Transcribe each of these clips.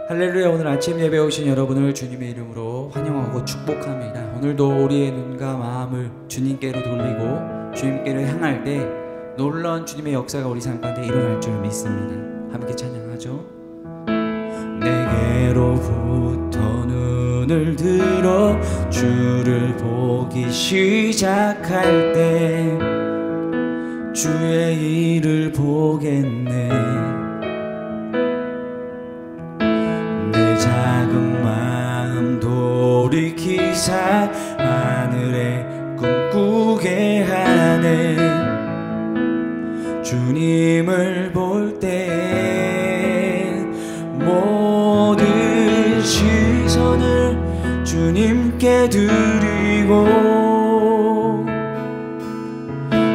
할렐루야. 오늘 아침 예배 오신 여러분을 주님의 이름으로 환영하고 축복합니다. 오늘도 우리의 눈과 마음을 주님께로 돌리고 주님께로 향할 때 놀라운 주님의 역사가 우리 삶 가운데 일어날 줄 믿습니다. 함께 찬양하죠. 내게로부터 눈을 들어 주를 보기 시작할 때 주의 일을 보겠네. 내 작은 마음 돌이키사 하늘에 꿈꾸게 하네. 주님을 볼 때 모든 시선을 주님께 드리고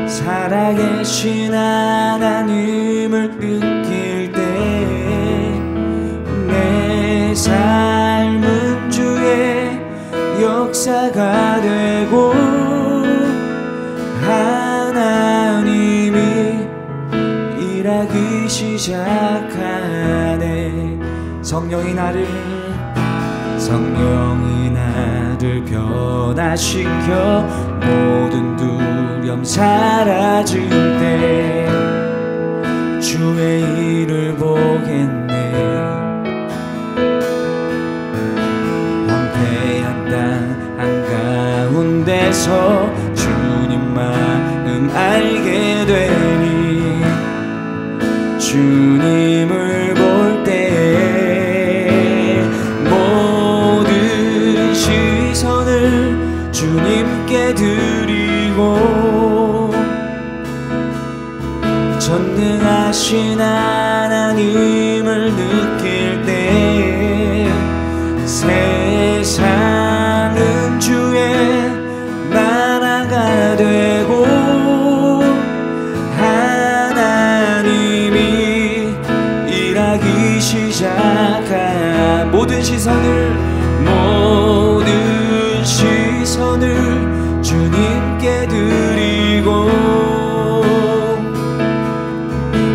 살아계신 하나님을 느낄 때 내 삶은 주의 역사가 되고 하나님이 일하기 시작하네. 성령이 나를 변화시켜 모든 두려움 사라질 때 주의 일을 보겠네. 황폐한 땅 한가운데서 주님 마음 알게 되니 주님을 볼 때 모든 시선을 주님께 드리고 전능하신 하나님을 느낄 때 세상은 주의 나라가 되고 하나님이 일하기 시작한 모든 시선을 주님께 드리고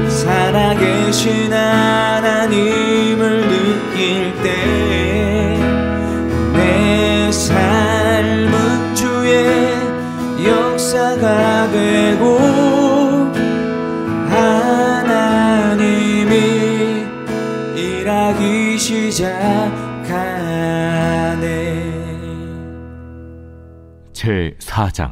살아계신 하나님을 느낄 때 내 삶은 주의 역사가 되고 하나님이 일하기 시작하네. 제4장.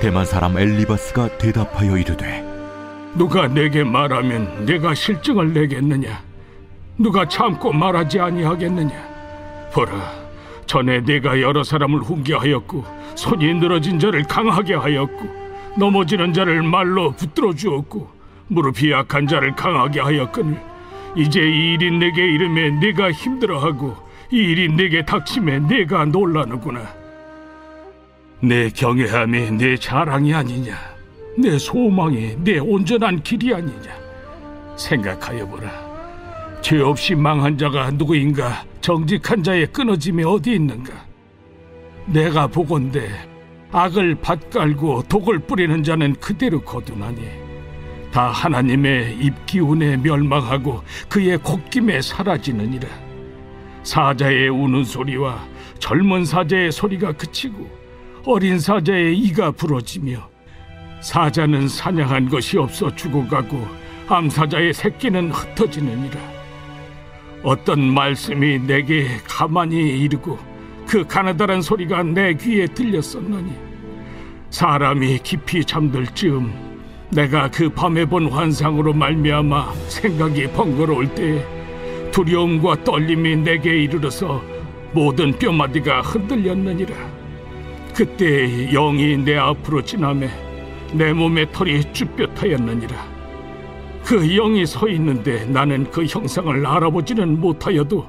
대만 사람 엘리바스가 대답하여 이르되 누가 내게 말하면 내가 실증을 내겠느냐? 누가 참고 말하지 아니하겠느냐? 보라, 전에 내가 여러 사람을 훈계하였고 손이 늘어진 자를 강하게 하였고 넘어지는 자를 말로 붙들어 주었고 무릎이 약한 자를 강하게 하였거늘 이제 이 일이 내게 이르매 내가 힘들어하고 이 일이 내게 닥침에 내가 놀라는구나. 내 경외함이 내 자랑이 아니냐? 내 소망이 내 온전한 길이 아니냐? 생각하여 보라. 죄 없이 망한 자가 누구인가? 정직한 자의 끊어짐이 어디 있는가? 내가 보건대 악을 밭갈고 독을 뿌리는 자는 그대로 거두나니 다 하나님의 입기운에 멸망하고 그의 콧김에 사라지느니라. 사자의 우는 소리와 젊은 사자의 소리가 그치고 어린 사자의 이가 부러지며 사자는 사냥한 것이 없어 죽어가고 암사자의 새끼는 흩어지느니라. 어떤 말씀이 내게 가만히 이르고 그 가느다란 소리가 내 귀에 들렸었나니 사람이 깊이 잠들 즈음 내가 그 밤에 본 환상으로 말미암아 생각이 번거로울 때에 두려움과 떨림이 내게 이르러서 모든 뼈마디가 흔들렸느니라. 그때 영이 내 앞으로 지나매 내 몸의 털이 쭈뼛하였느니라. 그 영이 서 있는데 나는 그 형상을 알아보지는 못하여도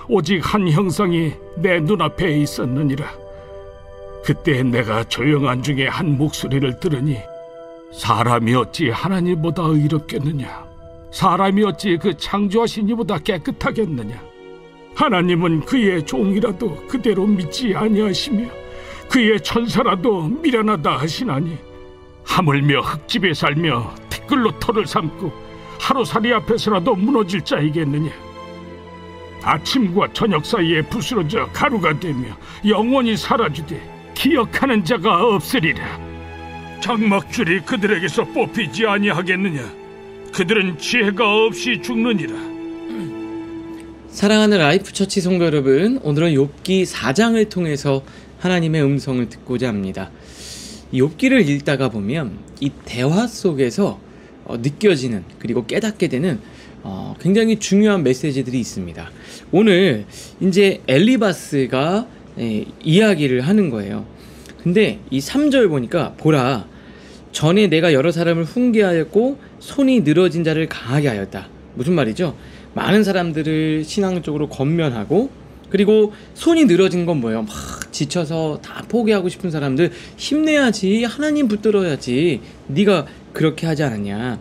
오직 한 형상이 내 눈앞에 있었느니라. 그때 내가 조용한 중에 한 목소리를 들으니 사람이 어찌 하나님보다 의롭겠느냐? 사람이 어찌 그 창조하신 이보다 깨끗하겠느냐? 하나님은 그의 종이라도 그대로 믿지 아니하시며 그의 천사라도 미련하다 하시나니 하물며 흙집에 살며 티끌로 털을 삼고 하루살이 앞에서라도 무너질 자이겠느냐. 아침과 저녁 사이에 부스러져 가루가 되며 영원히 사라지되 기억하는 자가 없으리라. 장막줄이 그들에게서 뽑히지 아니하겠느냐. 그들은 지혜가 없이 죽느니라. 사랑하는 라이프처치 성도 여러분, 오늘은 욥기 4장을 통해서 하나님의 음성을 듣고자 합니다. 욥기를 읽다가 보면 이 대화 속에서 느껴지는, 그리고 깨닫게 되는 굉장히 중요한 메시지들이 있습니다. 오늘 이제 엘리바스가 이야기를 하는 거예요. 근데 이 3절 보니까, 보라, 전에 내가 여러 사람을 훈계하였고 손이 늘어진 자를 강하게 하였다. 무슨 말이죠? 많은 사람들을 신앙적으로 권면하고, 그리고 손이 늘어진 건 뭐예요? 막 지쳐서 다 포기하고 싶은 사람들, 힘내야지, 하나님 붙들어야지, 네가 그렇게 하지 않았냐.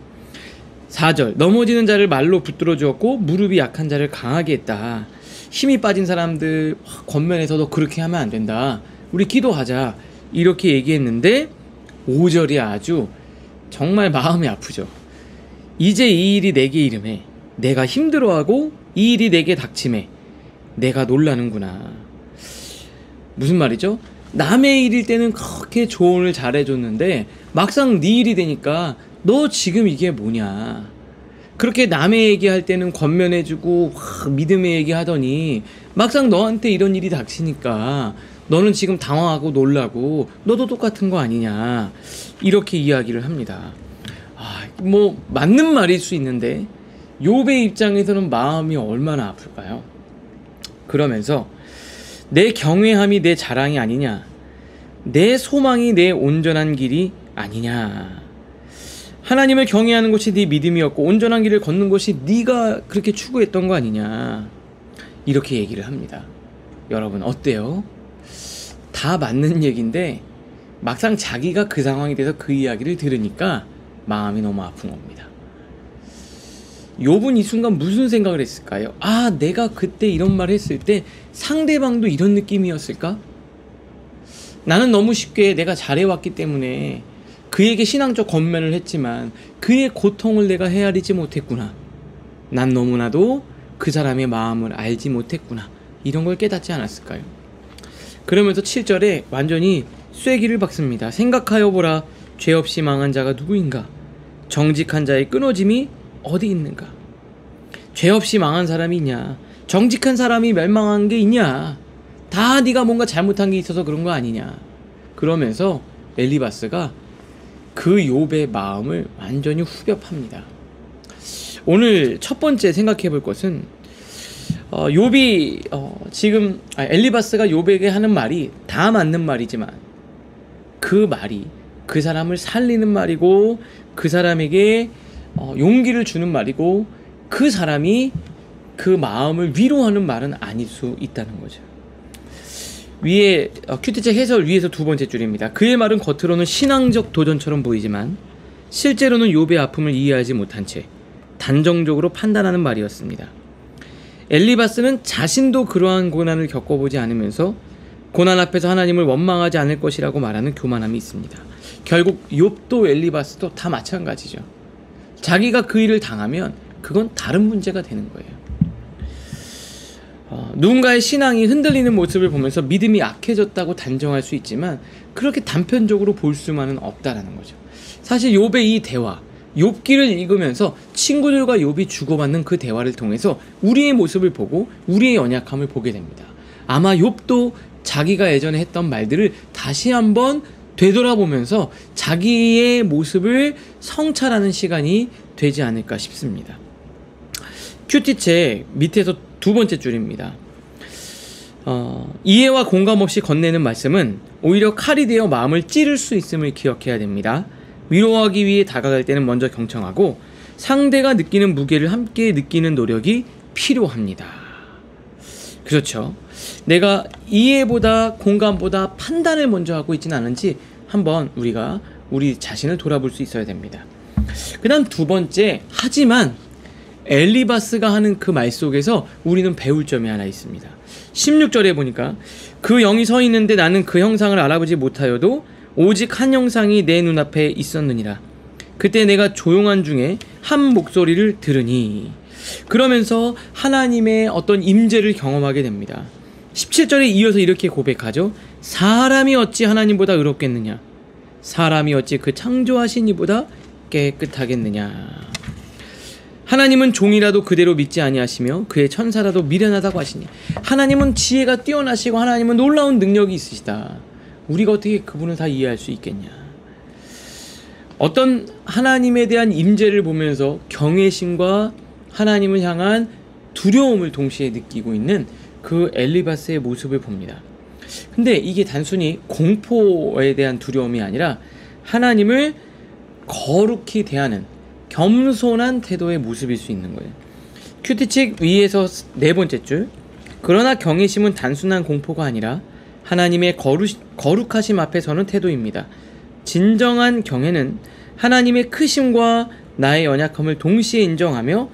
4절, 넘어지는 자를 말로 붙들어 주었고 무릎이 약한 자를 강하게 했다. 힘이 빠진 사람들 권면해서도 그렇게 하면 안 된다, 우리 기도하자, 이렇게 얘기했는데 5절이 아주 정말 마음이 아프죠. 이제 이 일이 내게 이름해 내가 힘들어하고 이 일이 내게 닥침해 내가 놀라는구나. 무슨 말이죠? 남의 일일 때는 그렇게 조언을 잘해줬는데 막상 네 일이 되니까 너 지금 이게 뭐냐. 그렇게 남의 얘기할 때는 권면해주고 믿음의 얘기하더니 막상 너한테 이런 일이 닥치니까 너는 지금 당황하고 놀라고 너도 똑같은 거 아니냐, 이렇게 이야기를 합니다. 뭐 맞는 말일 수 있는데 욥의 입장에서는 마음이 얼마나 아플까요? 그러면서 내 경외함이 내 자랑이 아니냐, 내 소망이 내 온전한 길이 아니냐. 하나님을 경외하는 것이 네 믿음이었고 온전한 길을 걷는 것이 네가 그렇게 추구했던 거 아니냐, 이렇게 얘기를 합니다. 여러분 어때요? 다 맞는 얘기인데 막상 자기가 그 상황이 돼서 그 이야기를 들으니까 마음이 너무 아픈 겁니다. 욥은 이 순간 무슨 생각을 했을까요? 내가 그때 이런 말을 했을 때 상대방도 이런 느낌이었을까? 나는 너무 쉽게 내가 잘해왔기 때문에 그에게 신앙적 권면을 했지만 그의 고통을 내가 헤아리지 못했구나. 난 너무나도 그 사람의 마음을 알지 못했구나. 이런 걸 깨닫지 않았을까요? 그러면서 7절에 완전히 쐐기를 박습니다. 생각하여 보라, 죄 없이 망한 자가 누구인가? 정직한 자의 끊어짐이 어디 있는가? 죄 없이 망한 사람이 있냐? 정직한 사람이 멸망한 게 있냐? 다 네가 뭔가 잘못한 게 있어서 그런 거 아니냐? 그러면서 엘리바스가 그 욥의 마음을 완전히 후벼팝니다. 오늘 첫 번째 생각해 볼 것은 욥이 지금 엘리바스가 욥에게 하는 말이 다 맞는 말이지만 그 말이 그 사람을 살리는 말이고 그 사람에게 용기를 주는 말이고 그 사람이 그 마음을 위로하는 말은 아닐 수 있다는 거죠. 위에 큐티책 해설 위에서 두 번째 줄입니다. 그의 말은 겉으로는 신앙적 도전처럼 보이지만 실제로는 욥의 아픔을 이해하지 못한 채 단정적으로 판단하는 말이었습니다. 엘리바스는 자신도 그러한 고난을 겪어보지 않으면서 고난 앞에서 하나님을 원망하지 않을 것이라고 말하는 교만함이 있습니다. 결국 욥도 엘리바스도 다 마찬가지죠. 자기가 그 일을 당하면 그건 다른 문제가 되는 거예요. 누군가의 신앙이 흔들리는 모습을 보면서 믿음이 약해졌다고 단정할 수 있지만 그렇게 단편적으로 볼 수만은 없다라는 거죠. 사실 욥의 이 대화, 욥기를 읽으면서 친구들과 욥이 주고받는 그 대화를 통해서 우리의 모습을 보고 우리의 연약함을 보게 됩니다. 아마 욥도 자기가 예전에 했던 말들을 다시 한번 되돌아보면서 자기의 모습을 성찰하는 시간이 되지 않을까 싶습니다. 큐티책 밑에서 두 번째 줄입니다. 이해와 공감 없이 건네는 말씀은 오히려 칼이 되어 마음을 찌를 수 있음을 기억해야 됩니다. 위로하기 위해 다가갈 때는 먼저 경청하고 상대가 느끼는 무게를 함께 느끼는 노력이 필요합니다. 그렇죠. 내가 이해보다 공감보다 판단을 먼저 하고 있지는 않은지 한번 우리가 우리 자신을 돌아볼 수 있어야 됩니다. 그 다음 두 번째, 하지만 엘리바스가 하는 그 말 속에서 우리는 배울 점이 하나 있습니다. 16절에 보니까 그 영이 서 있는데 나는 그 형상을 알아보지 못하여도 오직 한 형상이 내 눈앞에 있었느니라. 그때 내가 조용한 중에 한 목소리를 들으니, 그러면서 하나님의 어떤 임재를 경험하게 됩니다. 17절에 이어서 이렇게 고백하죠. 사람이 어찌 하나님보다 의롭겠느냐, 사람이 어찌 그 창조하신 이보다 깨끗하겠느냐. 하나님은 종이라도 그대로 믿지 아니하시며 그의 천사라도 미련하다고 하시니, 하나님은 지혜가 뛰어나시고 하나님은 놀라운 능력이 있으시다. 우리가 어떻게 그분을 다 이해할 수 있겠냐. 어떤 하나님에 대한 임재를 보면서 경외심과 하나님을 향한 두려움을 동시에 느끼고 있는 그 엘리바스의 모습을 봅니다. 근데 이게 단순히 공포에 대한 두려움이 아니라 하나님을 거룩히 대하는 겸손한 태도의 모습일 수 있는 거예요. 큐티책 위에서 네 번째 줄, 그러나 경외심은 단순한 공포가 아니라 하나님의 거룩하심 앞에 서는 태도입니다. 진정한 경외는 하나님의 크심과 나의 연약함을 동시에 인정하며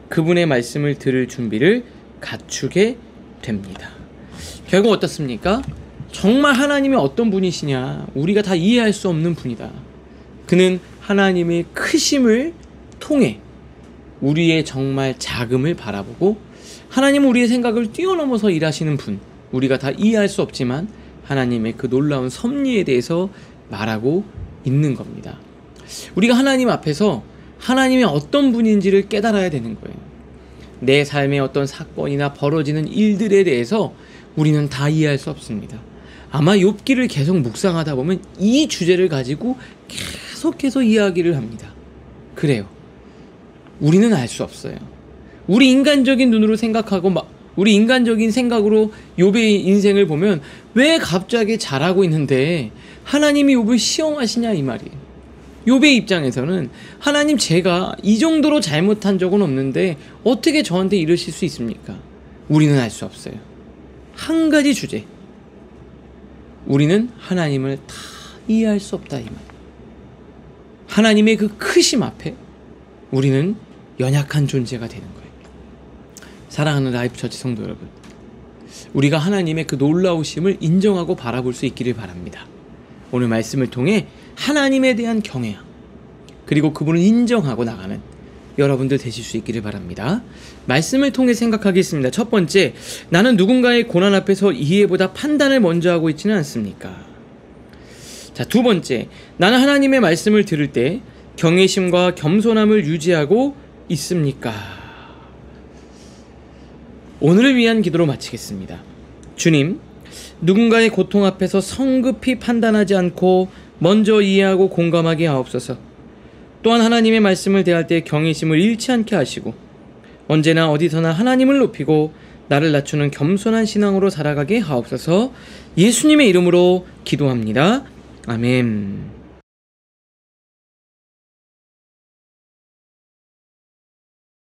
그분의 말씀을 들을 준비를 갖추게 됩니다. 결국 어떻습니까? 정말 하나님이 어떤 분이시냐, 우리가 다 이해할 수 없는 분이다. 그는 하나님의 크심을 통해 우리의 정말 작음을 바라보고, 하나님은 우리의 생각을 뛰어넘어서 일하시는 분, 우리가 다 이해할 수 없지만 하나님의 그 놀라운 섭리에 대해서 말하고 있는 겁니다. 우리가 하나님 앞에서 하나님이 어떤 분인지를 깨달아야 되는 거예요. 내 삶의 어떤 사건이나 벌어지는 일들에 대해서 우리는 다 이해할 수 없습니다. 아마 욥기를 계속 묵상하다 보면 이 주제를 가지고 계속해서 이야기를 합니다. 그래요. 우리는 알 수 없어요. 우리 인간적인 눈으로 생각하고 우리 인간적인 생각으로 욥의 인생을 보면 왜 갑자기 잘하고 있는데 하나님이 욥을 시험하시냐 이 말이에요. 욥의 입장에서는 하나님, 제가 이 정도로 잘못한 적은 없는데 어떻게 저한테 이러실 수 있습니까? 우리는 알 수 없어요. 한 가지 주제, 우리는 하나님을 다 이해할 수 없다 이 말. 하나님의 그 크심 앞에 우리는 연약한 존재가 되는 거예요. 사랑하는 라이프처치 성도 여러분, 우리가 하나님의 그 놀라우심을 인정하고 바라볼 수 있기를 바랍니다. 오늘 말씀을 통해 하나님에 대한 경외함, 그리고 그분을 인정하고 나가는 여러분들 되실 수 있기를 바랍니다. 말씀을 통해 생각하겠습니다. 첫 번째, 나는 누군가의 고난 앞에서 이해보다 판단을 먼저 하고 있지는 않습니까? 자, 두 번째, 나는 하나님의 말씀을 들을 때 경외심과 겸손함을 유지하고 있습니까? 오늘을 위한 기도로 마치겠습니다. 주님, 누군가의 고통 앞에서 성급히 판단하지 않고 먼저 이해하고 공감하게 하옵소서. 또한 하나님의 말씀을 대할 때 경외심을 잃지 않게 하시고 언제나 어디서나 하나님을 높이고 나를 낮추는 겸손한 신앙으로 살아가게 하옵소서. 예수님의 이름으로 기도합니다. 아멘.